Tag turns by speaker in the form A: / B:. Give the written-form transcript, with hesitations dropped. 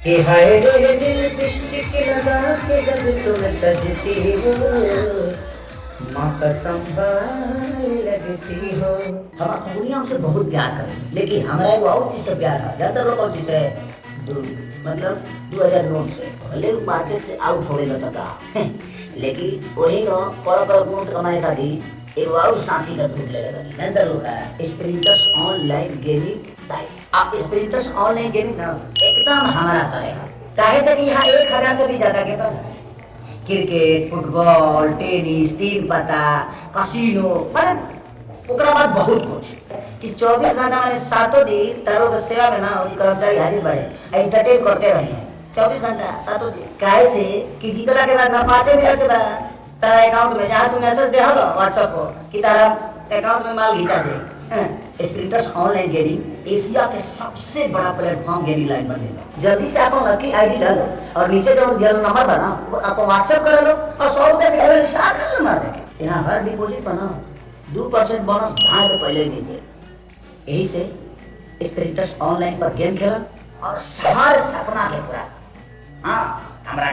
A: कि हाय रे दिल लिपस्टिक लगा के जब तुम सजती हो, माँ कसम लगती हो। हम दुनिया हमसे बहुत प्यार करें, लेकिन हमारा एक और चीज से प्यार है, ज्यादा लोग और चीज है मतलब 2000 नोट से भले मार्केट से आउट हो रहे था लेकिन वही ना बड़ा बड़ा नोट कमाए खातिर एक और सांची का ढूंढ ले लगा। नंतर लोग है स्प्रिंटर्स ऑनलाइन गेमिंग साइट। आप स्प्रिंटर्स ऑनलाइन गेमिंग ना एकदम हमारा करेगा, काहे से कि यहाँ 1000 से भी ज्यादा गेम है। क्रिकेट, फुटबॉल, टेनिस, तीन पत्ता, कसिनो, मतलब ओकरा बाद बहुत कुछ कि 24 घंटा मैंने 7 दिन तारों के सेवा में ना कर्मचारी हाजिर बढ़े एंटरटेन करते रहे हैं। 24 घंटा 7 दिन काहे से कि जीतला के बाद ना 5 मिनट के बाद तारा अकाउंट में जहाँ तू मैसेज दे हलो व्हाट्सएप पर कि तारा अकाउंट में माल घिचा दे। स्प्रिंटर्स ऑनलाइन गेमिंग एशिया के सबसे बड़ा प्लेटफॉर्म गेमिंग लाइन बनेगा। जल्दी से अपन लकी आईडी डालो और नीचे जो नंबर बना वो आप व्हाट्सएप कर लो और 100 रुपए से खेल स्टार्ट कर लो। मार दे यहाँ हर डिपॉजिट बना 2% बोनस भाग तो पहले ही दीजिए। यही से स्प्रिंटर्स ऑनलाइन पर गेम खेला और हर सपना के पूरा। हाँ हमारा